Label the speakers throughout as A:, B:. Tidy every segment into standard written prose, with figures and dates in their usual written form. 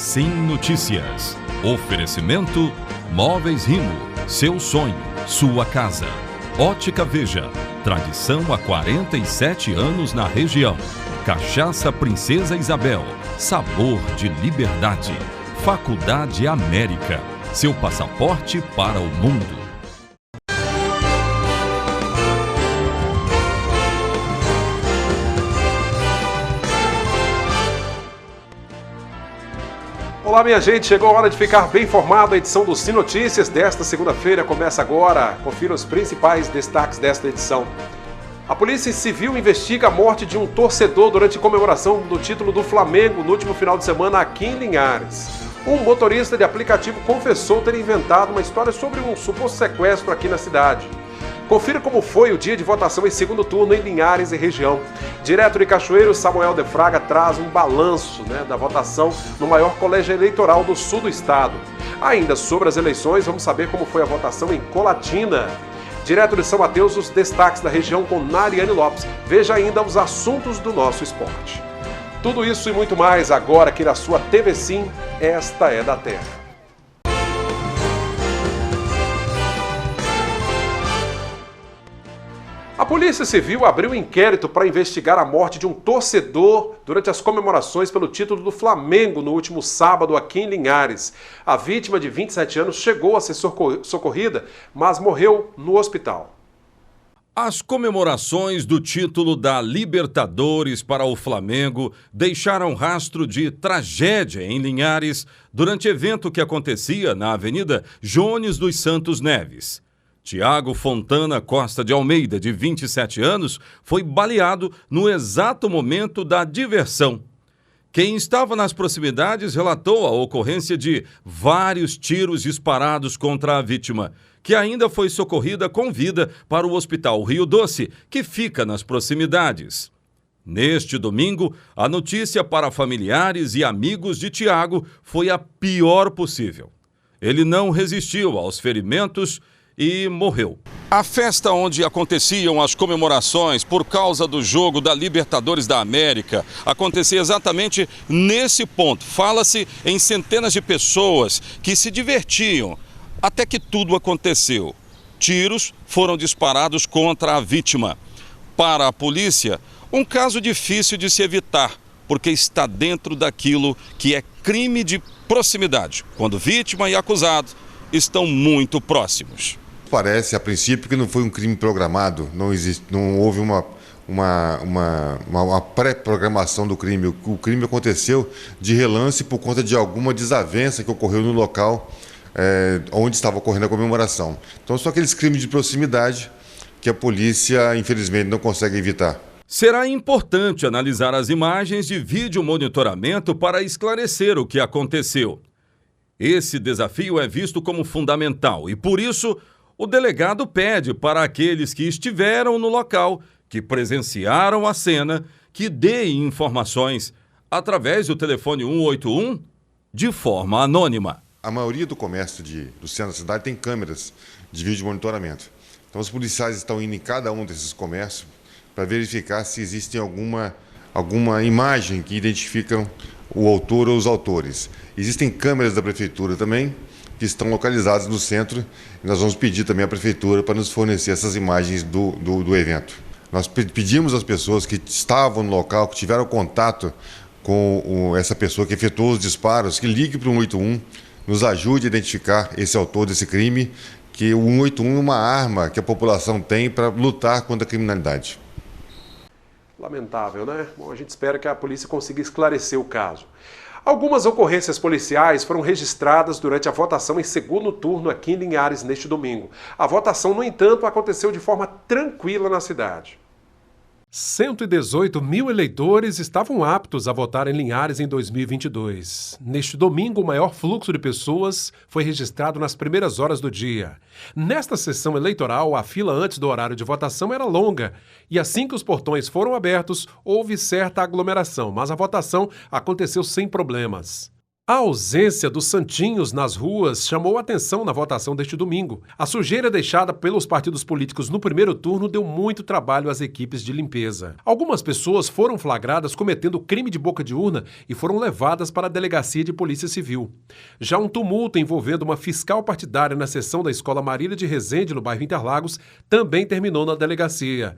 A: Sim Notícias. Oferecimento Móveis Rimo. Seu sonho, sua casa. Ótica Veja. Tradição há 47 anos na região. Cachaça Princesa Isabel. Sabor de liberdade. Faculdade América. Seu passaporte para o mundo.
B: Olá, minha gente, chegou a hora de ficar bem informado. A edição do Sim Notícias desta segunda-feira começa agora. Confira os principais destaques desta edição. A Polícia Civil investiga a morte de um torcedor durante a comemoração do título do Flamengo no último final de semana aqui em Linhares. Um motorista de aplicativo confessou ter inventado uma história sobre um suposto sequestro aqui na cidade. Confira como foi o dia de votação em segundo turno em Linhares e região. Direto de Cachoeiro, Samuel de Fraga traz um balanço da votação no maior colégio eleitoral do sul do estado. Ainda sobre as eleições, vamos saber como foi a votação em Colatina. Direto de São Mateus, os destaques da região com Nariane Lopes. Veja ainda os assuntos do nosso esporte. Tudo isso e muito mais agora aqui na sua TV Sim, esta é da Terra. A Polícia Civil abriu um inquérito para investigar a morte de um torcedor durante as comemorações pelo título do Flamengo no último sábado aqui em Linhares. A vítima de 27 anos chegou a ser socorrida, mas morreu no hospital.
A: As comemorações do título da Libertadores para o Flamengo deixaram rastro de tragédia em Linhares durante evento que acontecia na Avenida Jones dos Santos Neves. Tiago Fontana Costa de Almeida, de 27 anos, foi baleado no exato momento da diversão. Quem estava nas proximidades relatou a ocorrência de vários tiros disparados contra a vítima, que ainda foi socorrida com vida para o Hospital Rio Doce, que fica nas proximidades. Neste domingo, a notícia para familiares e amigos de Tiago foi a pior possível. Ele não resistiu aos ferimentos e morreu. A festa onde aconteciam as comemorações por causa do jogo da Libertadores da América acontecia exatamente nesse ponto. Fala-se em centenas de pessoas que se divertiam até que tudo aconteceu. Tiros foram disparados contra a vítima. Para a polícia, um caso difícil de se evitar, porque está dentro daquilo que é crime de proximidade, quando vítima e acusado estão muito próximos.
C: Parece, a princípio, que não foi um crime programado, não houve uma pré-programação do crime. O crime aconteceu de relance por conta de alguma desavença que ocorreu no local onde estava ocorrendo a comemoração. Então, são aqueles crimes de proximidade que a polícia, infelizmente, não consegue evitar.
A: Será importante analisar as imagens de vídeo monitoramento para esclarecer o que aconteceu. Esse desafio é visto como fundamental e, por isso, o delegado pede para aqueles que estiveram no local, que presenciaram a cena, que deem informações através do telefone 181 de forma anônima.
C: A maioria do comércio do centro da cidade tem câmeras de vídeo monitoramento. Então os policiais estão indo em cada um desses comércios para verificar se existe alguma imagem que identificam o autor ou os autores. Existem câmeras da prefeitura também, que estão localizadas no centro, e nós vamos pedir também à prefeitura para nos fornecer essas imagens do evento. Nós pedimos às pessoas que estavam no local, que tiveram contato com essa pessoa que efetuou os disparos, que ligue para o 181, nos ajude a identificar esse autor desse crime, que o 181 é uma arma que a população tem para lutar contra a criminalidade.
B: Lamentável, né? Bom, a gente espera que a polícia consiga esclarecer o caso. Algumas ocorrências policiais foram registradas durante a votação em segundo turno aqui em Linhares neste domingo. A votação, no entanto, aconteceu de forma tranquila na cidade. 118 mil eleitores estavam aptos a votar em Linhares em 2022. Neste domingo, o maior fluxo de pessoas foi registrado nas primeiras horas do dia. Nesta sessão eleitoral, a fila antes do horário de votação era longa e assim que os portões foram abertos, houve certa aglomeração, mas a votação aconteceu sem problemas. A ausência dos santinhos nas ruas chamou atenção na votação deste domingo. A sujeira deixada pelos partidos políticos no primeiro turno deu muito trabalho às equipes de limpeza. Algumas pessoas foram flagradas cometendo crime de boca de urna e foram levadas para a delegacia de polícia civil. Já um tumulto envolvendo uma fiscal partidária na seção da Escola Marília de Resende, no bairro Interlagos, também terminou na delegacia.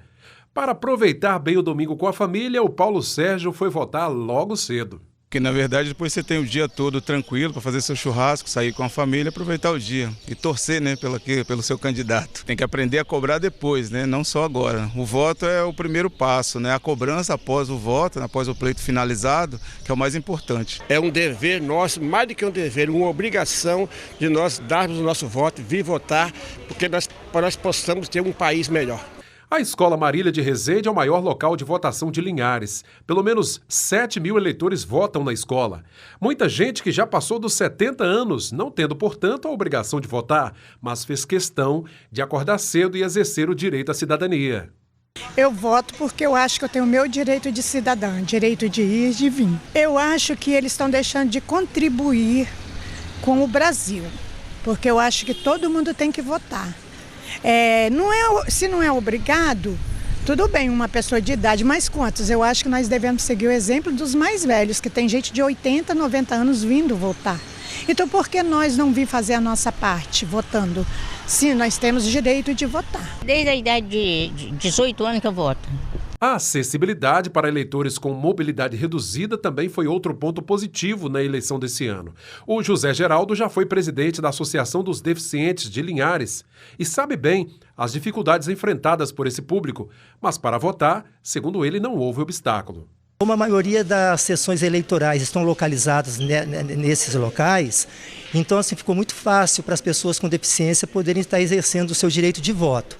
B: Para aproveitar bem o domingo com a família, o Paulo Sérgio foi votar logo cedo.
D: Porque, na verdade, depois você tem o dia todo tranquilo para fazer seu churrasco, sair com a família, aproveitar o dia e torcer, né, pelo seu candidato. Tem que aprender a cobrar depois, né, não só agora. O voto é o primeiro passo, né, a cobrança após o voto, após o pleito finalizado, que é o mais importante.
E: É um dever nosso, mais do que um dever, uma obrigação de nós darmos o nosso voto, vir votar, porque para nós possamos ter um país melhor.
B: A Escola Marília de Resende é o maior local de votação de Linhares. Pelo menos 7.000 eleitores votam na escola. Muita gente que já passou dos 70 anos, não tendo, portanto, a obrigação de votar, mas fez questão de acordar cedo e exercer o direito à cidadania.
F: Eu voto porque eu acho que eu tenho o meu direito de cidadã, direito de ir e de vir. Eu acho que eles estão deixando de contribuir com o Brasil, porque eu acho que todo mundo tem que votar. Se não é obrigado, tudo bem, uma pessoa de idade, mas quantos? Eu acho que nós devemos seguir o exemplo dos mais velhos, que tem gente de 80, 90 anos vindo votar. Então, por que nós não vir fazer a nossa parte votando? Sim, nós temos direito de votar.
G: Desde a idade de 18 anos que eu voto.
B: A acessibilidade para eleitores com mobilidade reduzida também foi outro ponto positivo na eleição desse ano. O José Geraldo já foi presidente da Associação dos Deficientes de Linhares e sabe bem as dificuldades enfrentadas por esse público, mas para votar, segundo ele, não houve obstáculo.
H: Como a maioria das sessões eleitorais estão localizadas nesses locais, então assim, ficou muito fácil para as pessoas com deficiência poderem estar exercendo o seu direito de voto.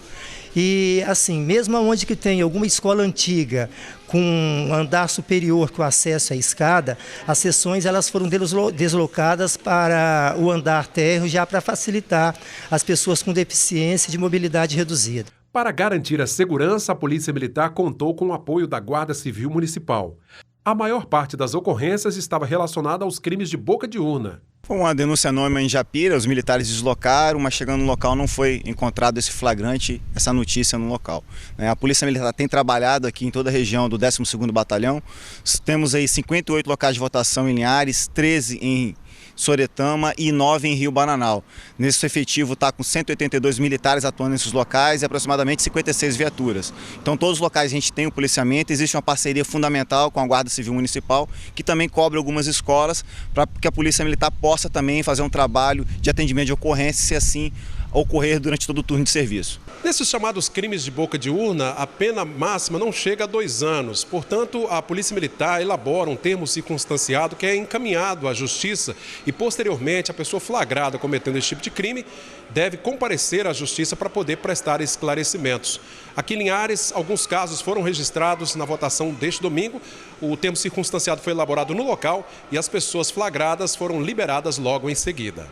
H: E assim, mesmo onde que tem alguma escola antiga com um andar superior com acesso à escada, as sessões elas foram deslocadas para o andar térreo já para facilitar as pessoas com deficiência de mobilidade reduzida.
B: Para garantir a segurança, a Polícia Militar contou com o apoio da Guarda Civil Municipal. A maior parte das ocorrências estava relacionada aos crimes de boca de urna.
I: Foi uma denúncia anônima em Japira, os militares deslocaram, mas chegando no local não foi encontrado esse flagrante, essa notícia no local. A Polícia Militar tem trabalhado aqui em toda a região do 12º Batalhão. Temos aí 58 locais de votação em Linhares, 13 em Soretama e 9 em Rio Bananal. Nesse efetivo está com 182 militares atuando nesses locais e aproximadamente 56 viaturas. Então todos os locais a gente tem o policiamento, existe uma parceria fundamental com a Guarda Civil Municipal, que também cobre algumas escolas para que a Polícia Militar possa também fazer um trabalho de atendimento de ocorrência, se assim ocorrer durante todo o turno de serviço.
B: Nesses chamados crimes de boca de urna, a pena máxima não chega a 2 anos. Portanto, a Polícia Militar elabora um termo circunstanciado que é encaminhado à Justiça e, posteriormente, a pessoa flagrada cometendo esse tipo de crime deve comparecer à Justiça para poder prestar esclarecimentos. Aqui em Linhares, alguns casos foram registrados na votação deste domingo. O termo circunstanciado foi elaborado no local e as pessoas flagradas foram liberadas logo em seguida.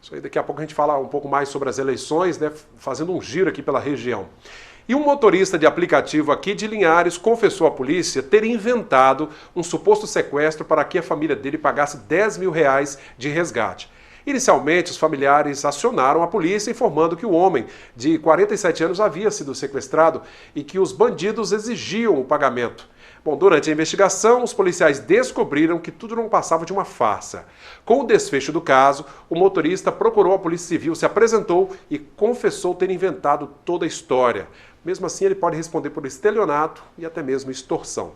B: Isso aí, daqui a pouco a gente fala um pouco mais sobre as eleições, né, fazendo um giro aqui pela região. E um motorista de aplicativo aqui de Linhares confessou à polícia ter inventado um suposto sequestro para que a família dele pagasse R$10 mil de resgate. Inicialmente, os familiares acionaram a polícia informando que o homem, de 47 anos, havia sido sequestrado e que os bandidos exigiam o pagamento. Bom, durante a investigação, os policiais descobriram que tudo não passava de uma farsa. Com o desfecho do caso, o motorista procurou a Polícia Civil, se apresentou e confessou ter inventado toda a história. Mesmo assim, ele pode responder por estelionato e até mesmo extorsão.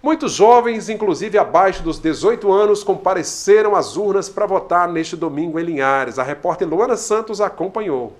B: Muitos jovens, inclusive abaixo dos 18 anos, compareceram às urnas para votar neste domingo em Linhares. A repórter Luana Santos acompanhou.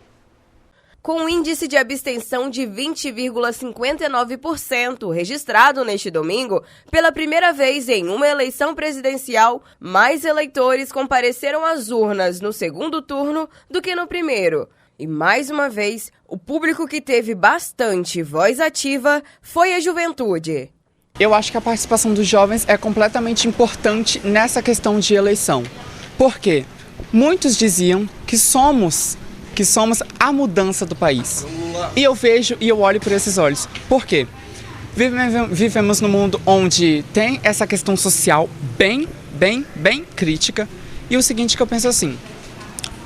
J: Com um índice de abstenção de 20,59% registrado neste domingo, pela primeira vez em uma eleição presidencial, mais eleitores compareceram às urnas no segundo turno do que no primeiro. E mais uma vez, o público que teve bastante voz ativa foi a juventude.
K: Eu acho que a participação dos jovens é completamente importante nessa questão de eleição. Por quê? Muitos diziam que somos a mudança do país. E eu vejo e eu olho por esses olhos. Por quê? Vivemos num mundo onde tem essa questão social bem crítica. E o seguinte que eu penso assim,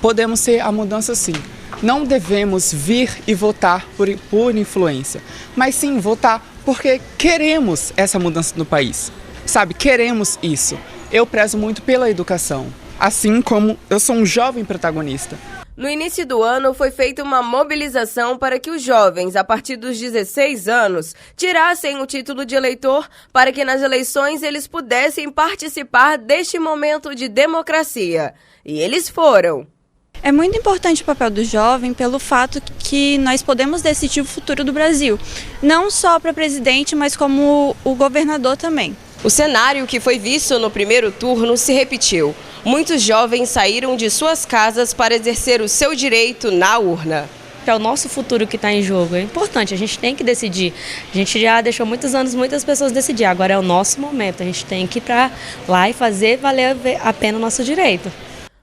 K: podemos ser a mudança sim. Não devemos vir e votar por influência, mas sim votar porque queremos essa mudança no país. Sabe, queremos isso. Eu prezo muito pela educação, assim como eu sou um jovem protagonista.
J: No início do ano, foi feita uma mobilização para que os jovens, a partir dos 16 anos, tirassem o título de eleitor para que nas eleições eles pudessem participar deste momento de democracia. E eles foram.
L: É muito importante o papel do jovem pelo fato que nós podemos decidir o futuro do Brasil, não só para presidente, mas como o governador também.
J: O cenário que foi visto no primeiro turno se repetiu. Muitos jovens saíram de suas casas para exercer o seu direito na urna.
M: É o nosso futuro que está em jogo, é importante, a gente tem que decidir. A gente já deixou muitos anos muitas pessoas decidir, agora é o nosso momento, a gente tem que ir para lá e fazer valer a pena o nosso direito.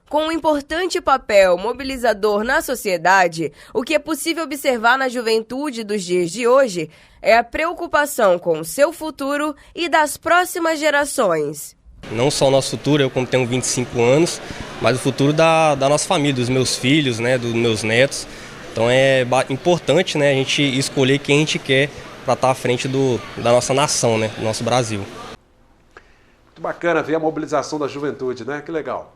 J: Com um importante papel mobilizador na sociedade, o que é possível observar na juventude dos dias de hoje é a preocupação com o seu futuro e das próximas gerações.
N: Não só o nosso futuro, eu como tenho 25 anos, mas o futuro da nossa família, dos meus filhos, né, dos meus netos. Então é importante, né, a gente escolher quem a gente quer para estar à frente da nossa nação, né, do nosso Brasil.
B: Muito bacana ver a mobilização da juventude, né? Que legal.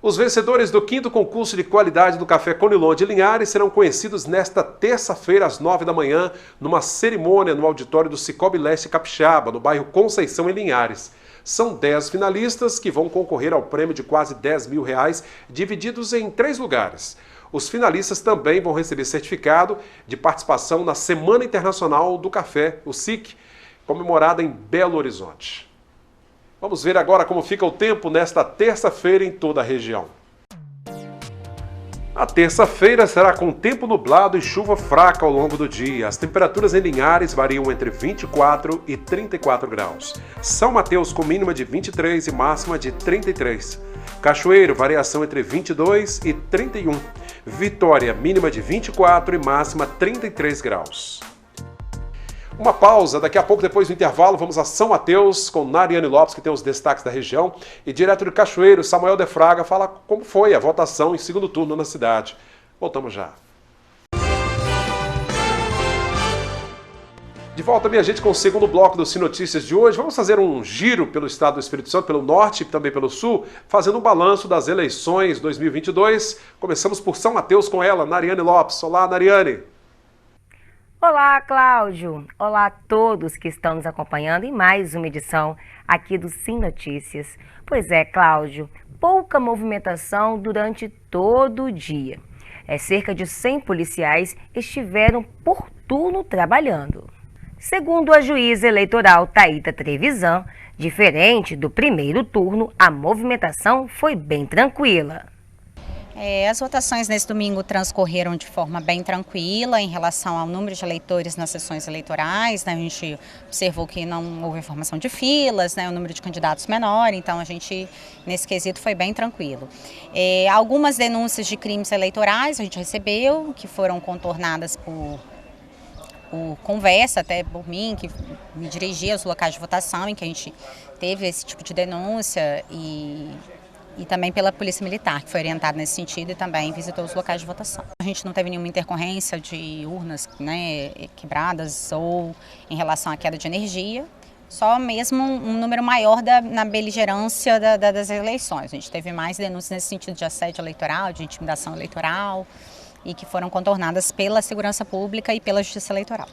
B: Os vencedores do 5º concurso de qualidade do Café Conilon de Linhares serão conhecidos nesta terça-feira, às 9 da manhã, numa cerimônia no auditório do Cicobi Leste Capixaba, no bairro Conceição, em Linhares. São 10 finalistas que vão concorrer ao prêmio de quase R$10 mil, divididos em 3 lugares. Os finalistas também vão receber certificado de participação na Semana Internacional do Café, o SIC, comemorada em Belo Horizonte. Vamos ver agora como fica o tempo nesta terça-feira em toda a região. A terça-feira será com tempo nublado e chuva fraca ao longo do dia. As temperaturas em Linhares variam entre 24 e 34 graus. São Mateus com mínima de 23 e máxima de 33. Cachoeiro, variação entre 22 e 31. Vitória, mínima de 24 e máxima 33 graus. Uma pausa, daqui a pouco, depois do intervalo, vamos a São Mateus com Nariane Lopes, que tem os destaques da região, e direto de Cachoeiro, Samuel de Fraga fala como foi a votação em segundo turno na cidade. Voltamos já. De volta, minha gente, com o segundo bloco do Sinotícias de hoje. Vamos fazer um giro pelo estado do Espírito Santo, pelo norte e também pelo sul, fazendo um balanço das eleições 2022. Começamos por São Mateus com ela, Nariane Lopes. Olá, Nariane.
O: Olá, Cláudio! Olá a todos que estão nos acompanhando em mais uma edição aqui do Sinotícias. Pois é, Cláudio, pouca movimentação durante todo o dia. Cerca de 100 policiais estiveram por turno trabalhando. Segundo a juíza eleitoral Thaíta Trevisan, diferente do primeiro turno, a movimentação foi bem tranquila.
P: As votações nesse domingo transcorreram de forma bem tranquila em relação ao número de eleitores nas sessões eleitorais, né? A gente observou que não houve formação de filas, né? O número de candidatos menor, então a gente, nesse quesito, foi bem tranquilo. Algumas denúncias de crimes eleitorais a gente recebeu, que foram contornadas por conversa, até por mim, que me dirigia aos locais de votação, em que a gente teve esse tipo de denúncia e também pela Polícia Militar, que foi orientada nesse sentido e também visitou os locais de votação. A gente não teve nenhuma intercorrência de urnas, né, quebradas ou em relação à queda de energia, só mesmo um número maior na beligerância das eleições. A gente teve mais denúncias nesse sentido de assédio eleitoral, de intimidação eleitoral e que foram contornadas pela segurança pública e pela justiça eleitoral.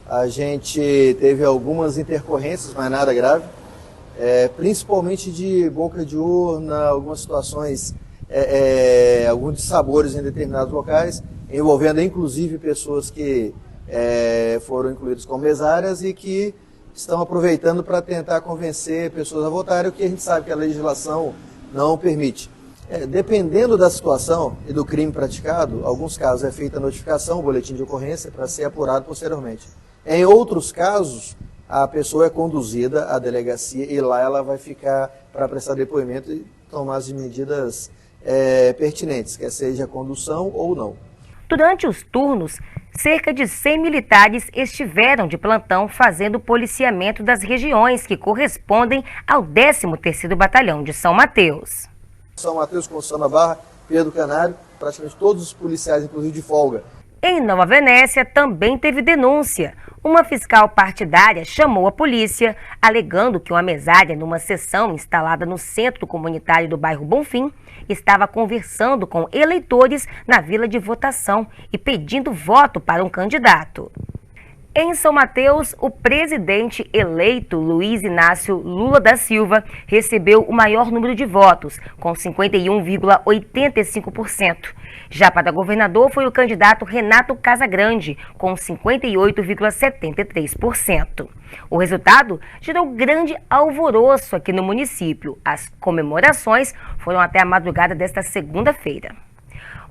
Q: A gente teve algumas intercorrências, mas nada grave. Principalmente de boca de urna, algumas situações, alguns dissabores em determinados locais, envolvendo inclusive pessoas que foram incluídas como mesárias e que estão aproveitando para tentar convencer pessoas a votarem, o que a gente sabe que a legislação não permite. Dependendo da situação e do crime praticado, em alguns casos é feita a notificação, o boletim de ocorrência, para ser apurado posteriormente. Em outros casos, a pessoa é conduzida à delegacia e lá ela vai ficar para prestar depoimento e tomar as medidas pertinentes, quer seja condução ou não.
O: Durante os turnos, cerca de 100 militares estiveram de plantão fazendo policiamento das regiões que correspondem ao 13º Batalhão de São Mateus.
Q: São Mateus, Conceição da Barra, Pedro Canário, praticamente todos os policiais, inclusive de folga.
O: Em Nova Venécia também teve denúncia. Uma fiscal partidária chamou a polícia, alegando que uma mesária numa seção instalada no centro comunitário do bairro Bonfim estava conversando com eleitores na vila de votação e pedindo voto para um candidato. Em São Mateus, o presidente eleito Luiz Inácio Lula da Silva recebeu o maior número de votos, com 51,85%. Já para governador foi o candidato Renato Casagrande, com 58,73%. O resultado gerou grande alvoroço aqui no município. As comemorações foram até a madrugada desta segunda-feira.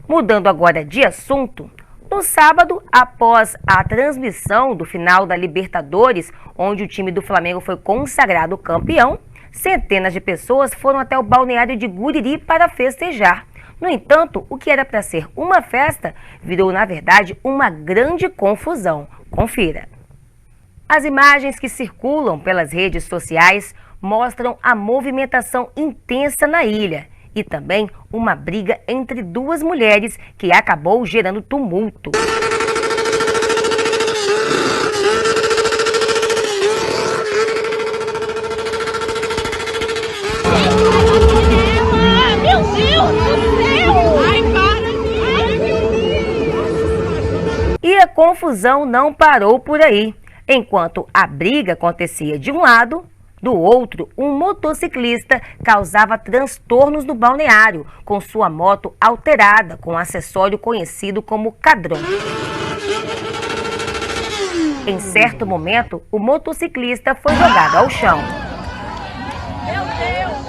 O: Mudando agora de assunto, no sábado, após a transmissão do final da Libertadores, onde o time do Flamengo foi consagrado campeão, centenas de pessoas foram até o balneário de Guriri para festejar. No entanto, o que era para ser uma festa virou, na verdade, uma grande confusão. Confira. As imagens que circulam pelas redes sociais mostram a movimentação intensa na ilha e também uma briga entre duas mulheres que acabou gerando tumulto.
R: Meu Deus do céu! Ai, para!
O: E a confusão não parou por aí. Enquanto a briga acontecia de um lado, do outro, um motociclista causava transtornos no balneário, com sua moto alterada com um acessório conhecido como cadrão. Em certo momento, o motociclista foi jogado ao chão.
R: Meu Deus!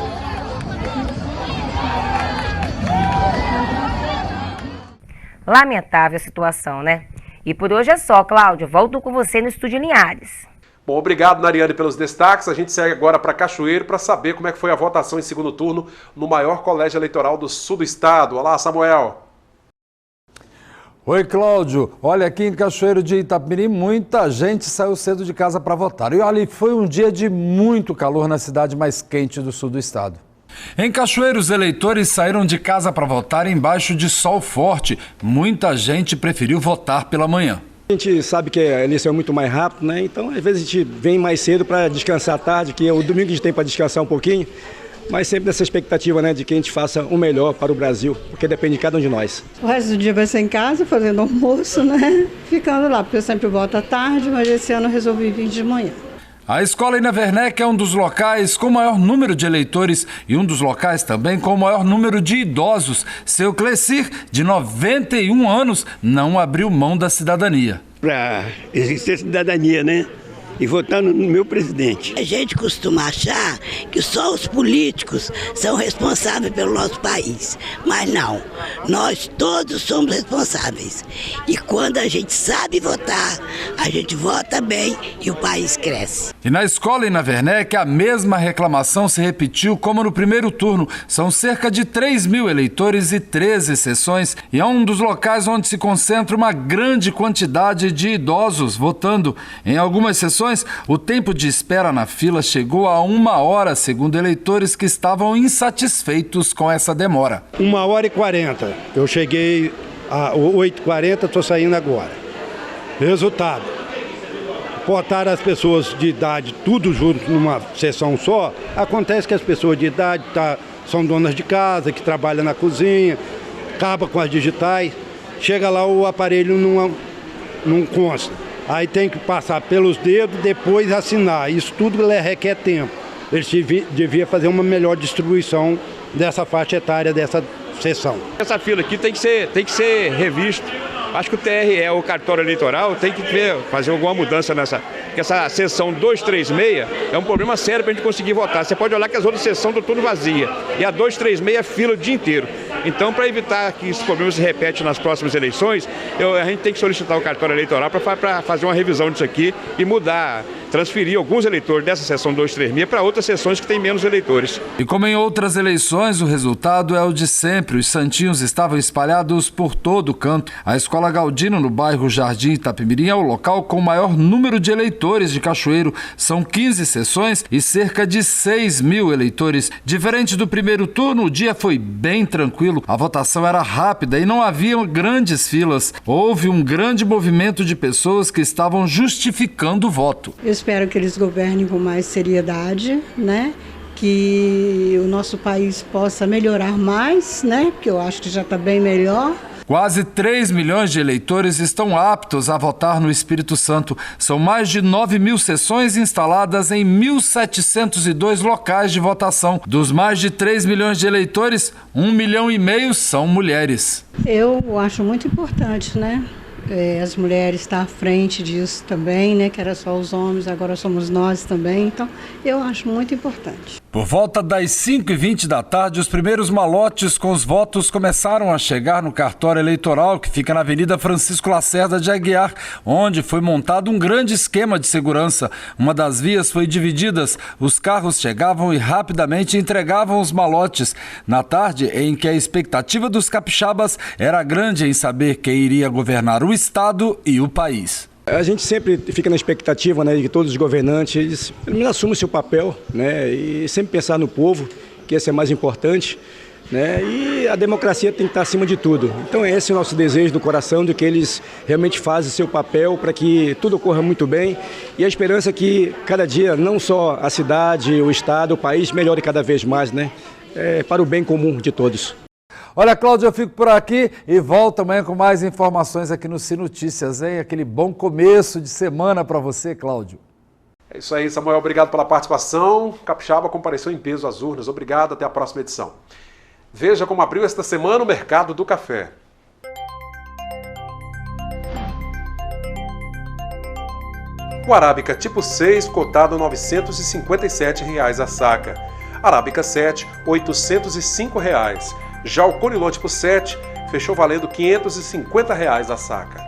O: Lamentável a situação, né? E por hoje é só, Cláudia. Volto com você no Estúdio Linhares.
B: Bom, obrigado, Nariane, pelos destaques. A gente segue agora para Cachoeiro para saber como é que foi a votação em segundo turno no maior colégio eleitoral do sul do estado. Olá, Samuel.
S: Oi, Cláudio. Olha, aqui em Cachoeiro de Itapemirim, muita gente saiu cedo de casa para votar. E olha, foi um dia de muito calor na cidade mais quente do sul do estado. Em Cachoeiro, os eleitores saíram de casa para votar embaixo de sol forte. Muita gente preferiu votar pela manhã.
E: A gente sabe que a eleição é muito mais rápido, né? Então, às vezes a gente vem mais cedo para descansar à tarde, que o domingo a gente tem para descansar um pouquinho, mas sempre nessa expectativa, né, de que a gente faça o melhor para o Brasil, porque depende de cada um de nós.
T: O resto do dia vai ser em casa, fazendo almoço, né? Ficando lá, porque eu sempre volto à tarde, mas esse ano eu resolvi vir de manhã.
S: A escola Ina Werneck é um dos locais com o maior número de eleitores e um dos locais também com o maior número de idosos. Seu Clecir, de 91 anos, não abriu mão da cidadania.
U: Para exercer cidadania, né? E votar no meu presidente.
V: A gente costuma achar que só os políticos são responsáveis pelo nosso país, mas não, nós todos somos responsáveis. E quando a gente sabe votar, a gente vota bem e o país cresce.
S: E na escola Ina Werneck, a mesma reclamação se repetiu como no primeiro turno. São cerca de 3.000 eleitores e 13 sessões, e é um dos locais onde se concentra uma grande quantidade de idosos votando. Em algumas sessões, o tempo de espera na fila chegou a 1 hora, segundo eleitores que estavam insatisfeitos com essa demora.
E: 1h40. Eu cheguei a 8h40, estou saindo agora. Resultado: botaram as pessoas de idade tudo junto numa sessão só. Acontece que as pessoas de idade são donas de casa, que trabalham na cozinha, acaba com as digitais. Chega lá, o aparelho não consta. Aí tem que passar pelos dedos, depois assinar. Isso tudo requer tempo. Eles deviam fazer uma melhor distribuição dessa faixa etária dessa sessão.
W: Essa fila aqui tem que ser revista. Acho que o TRE, o cartório eleitoral, tem que fazer alguma mudança nessa. Porque essa sessão 236 é um problema sério para a gente conseguir votar. Você pode olhar que as outras sessões estão tudo vazia. E a 236 é fila o dia inteiro. Então, para evitar que esse problema se repete nas próximas eleições, a gente tem que solicitar o cartório eleitoral para fazer uma revisão disso aqui e mudar transferir alguns eleitores dessa seção 236 para outras seções que têm menos eleitores.
S: E como em outras eleições, o resultado é o de sempre. Os santinhos estavam espalhados por todo o canto. A Escola Galdino, no bairro Jardim Itapemirim, é o local com o maior número de eleitores de Cachoeiro. São 15 sessões e cerca de 6 mil eleitores. Diferente do primeiro turno, o dia foi bem tranquilo. A votação era rápida e não havia grandes filas. Houve um grande movimento de pessoas que estavam justificando o voto.
T: Eu espero que eles governem com mais seriedade, né? Que o nosso país possa melhorar mais, né? Porque eu acho que já está bem melhor.
S: Quase 3 milhões de eleitores estão aptos a votar no Espírito Santo. São mais de 9 mil sessões instaladas em 1.702 locais de votação. Dos mais de 3 milhões de eleitores, 1,5 milhão são mulheres.
T: Eu acho muito importante, né? As mulheres estão à frente disso também, né? Que era só os homens, agora somos nós também. Então, eu acho muito importante.
S: Por volta das 5h20 da tarde, os primeiros malotes com os votos começaram a chegar no cartório eleitoral, que fica na Avenida Francisco Lacerda de Aguiar, onde foi montado um grande esquema de segurança. Uma das vias foi dividida, os carros chegavam e rapidamente entregavam os malotes. Na tarde, em que a expectativa dos capixabas era grande em saber quem iria governar o Estado e o país.
A: A gente sempre fica na expectativa, né, de que todos os governantes pelo menos assumam o seu papel, né, e sempre pensar no povo, que esse é mais importante, né, e a democracia tem que estar acima de tudo. Então esse é o nosso desejo do coração, de que eles realmente fazem o seu papel para que tudo ocorra muito bem, e a esperança é que cada dia não só a cidade, o estado, o país melhore cada vez mais, né, para o bem comum de todos.
S: Olha, Cláudio, eu fico por aqui e volto amanhã com mais informações aqui no Sim Notícias, hein? Aquele bom começo de semana para você, Cláudio.
B: É isso aí, Samuel. Obrigado pela participação. Capixaba compareceu em peso às urnas. Obrigado. Até a próxima edição. Veja como abriu esta semana o mercado do café. O Arábica tipo 6, cotado a R$ 957 a saca. Arábica 7, R$ 805. Já o Conilon tipo 7 fechou valendo R$ 550 a saca.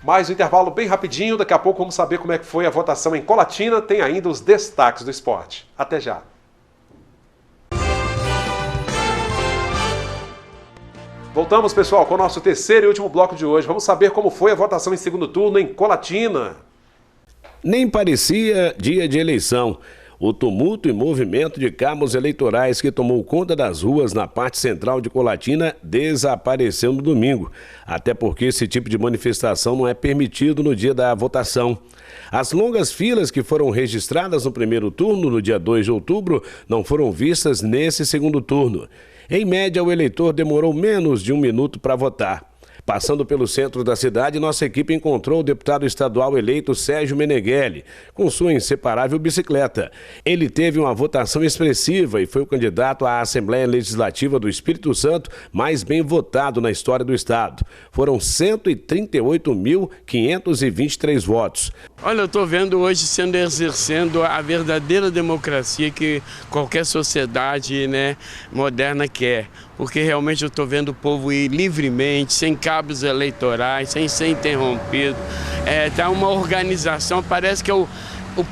B: Mais um intervalo bem rapidinho, daqui a pouco vamos saber como é que foi a votação em Colatina, tem ainda os destaques do esporte. Até já! Voltamos, pessoal, com o nosso terceiro e último bloco de hoje. Vamos saber como foi a votação em segundo turno em Colatina.
C: Nem parecia dia de eleição. O tumulto e movimento de cabos eleitorais que tomou conta das ruas na parte central de Colatina desapareceu no domingo, até porque esse tipo de manifestação não é permitido no dia da votação. As longas filas que foram registradas no primeiro turno, no dia 2 de outubro, não foram vistas nesse segundo turno. Em média, o eleitor demorou menos de 1 minuto para votar. Passando pelo centro da cidade, nossa equipe encontrou o deputado estadual eleito Sérgio Meneghelli, com sua inseparável bicicleta. Ele teve uma votação expressiva e foi o candidato à Assembleia Legislativa do Espírito Santo mais bem votado na história do estado. Foram 138.523 votos.
D: Olha, eu estou vendo hoje exercendo a verdadeira democracia que qualquer sociedade, né, moderna quer. Porque realmente eu estou vendo o povo ir livremente, sem cabos eleitorais, sem ser interrompido. Tá uma organização, parece que é o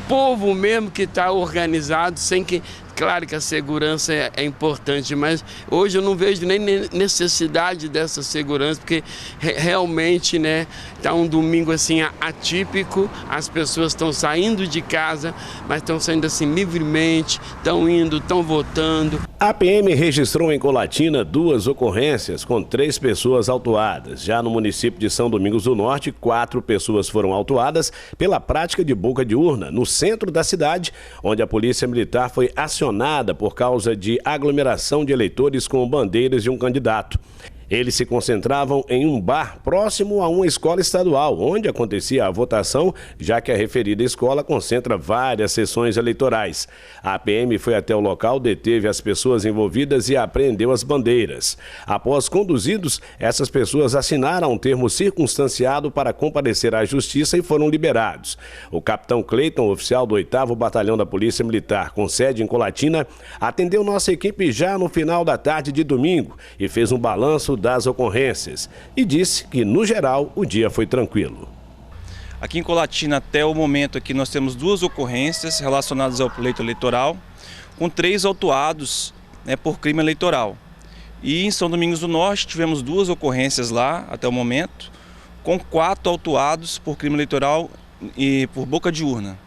D: povo mesmo que está organizado, sem que... Claro que a segurança é importante, mas hoje eu não vejo nem necessidade dessa segurança, porque realmente, né, tá um domingo assim atípico, as pessoas estão saindo de casa, mas estão saindo assim livremente, estão indo, estão votando.
C: A PM registrou em Colatina 2 ocorrências com 3 pessoas autuadas. Já no município de São Domingos do Norte, 4 pessoas foram autuadas pela prática de boca de urna no centro da cidade, onde a Polícia Militar foi acionada por causa de aglomeração de eleitores com bandeiras de um candidato. Eles se concentravam em um bar próximo a uma escola estadual, onde acontecia a votação, já que a referida escola concentra várias sessões eleitorais. A PM foi até o local, deteve as pessoas envolvidas e apreendeu as bandeiras. Após conduzidos, essas pessoas assinaram um termo circunstanciado para comparecer à justiça e foram liberados. O capitão Cleiton, oficial do 8º Batalhão da Polícia Militar, com sede em Colatina, atendeu nossa equipe já no final da tarde de domingo e fez um balanço das ocorrências e disse que, no geral, o dia foi tranquilo.
F: Aqui em Colatina, até o momento aqui, nós temos 2 ocorrências relacionadas ao pleito eleitoral, com 3 autuados, né, por crime eleitoral. E em São Domingos do Norte tivemos 2 ocorrências lá, até o momento, com 4 autuados por crime eleitoral e por boca de urna.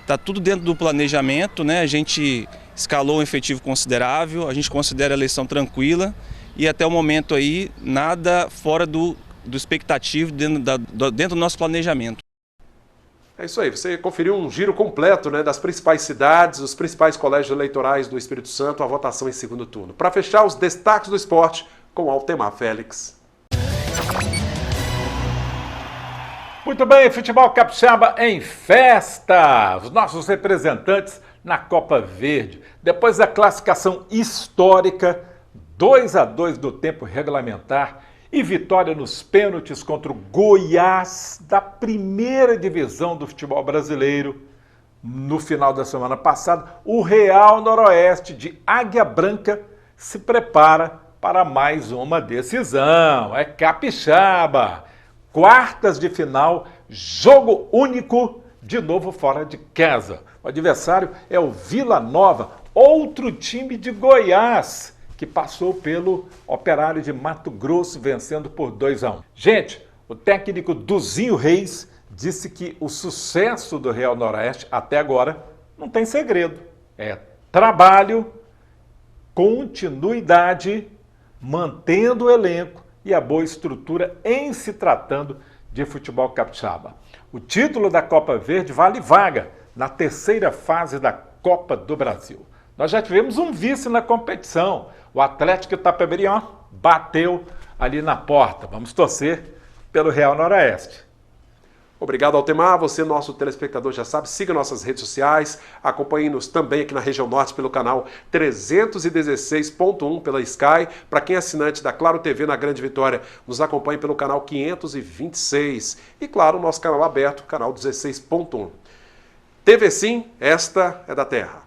F: Está tudo dentro do planejamento, né? A gente escalou um efetivo considerável, a gente considera a eleição tranquila e até o momento aí nada fora do expectativo dentro do nosso planejamento.
B: É isso aí, você conferiu um giro completo, né, das principais cidades, os principais colégios eleitorais do Espírito Santo, a votação em segundo turno. Para fechar, os destaques do esporte com Altemar Félix.
G: Muito bem, futebol capixaba em festa! Os nossos representantes na Copa Verde. Depois da classificação histórica, 2-2 do tempo regulamentar e vitória nos pênaltis contra o Goiás da primeira divisão do futebol brasileiro. No final da semana passada, o Real Noroeste de Águia Branca se prepara para mais uma decisão. É capixaba. Quartas de final, jogo único, de novo fora de casa. O adversário é o Vila Nova, outro time de Goiás, que passou pelo Operário de Mato Grosso, vencendo por 2-1. Gente, o técnico Duzinho Reis disse que o sucesso do Real Noroeste até agora não tem segredo. É trabalho, continuidade, mantendo o elenco e a boa estrutura em se tratando de futebol capixaba. O título da Copa Verde vale vaga na terceira fase da Copa do Brasil. Nós já tivemos um vice na competição. O Atlético Itapeberi bateu ali na porta. Vamos torcer pelo Real Noroeste.
B: Obrigado, Altemar. Você, nosso telespectador, já sabe, siga nossas redes sociais, acompanhe-nos também aqui na região norte pelo canal 316.1 pela Sky. Para quem é assinante da Claro TV na Grande Vitória, nos acompanhe pelo canal 526. E, claro, o nosso canal aberto, canal 16.1. TV Sim, esta é da Terra.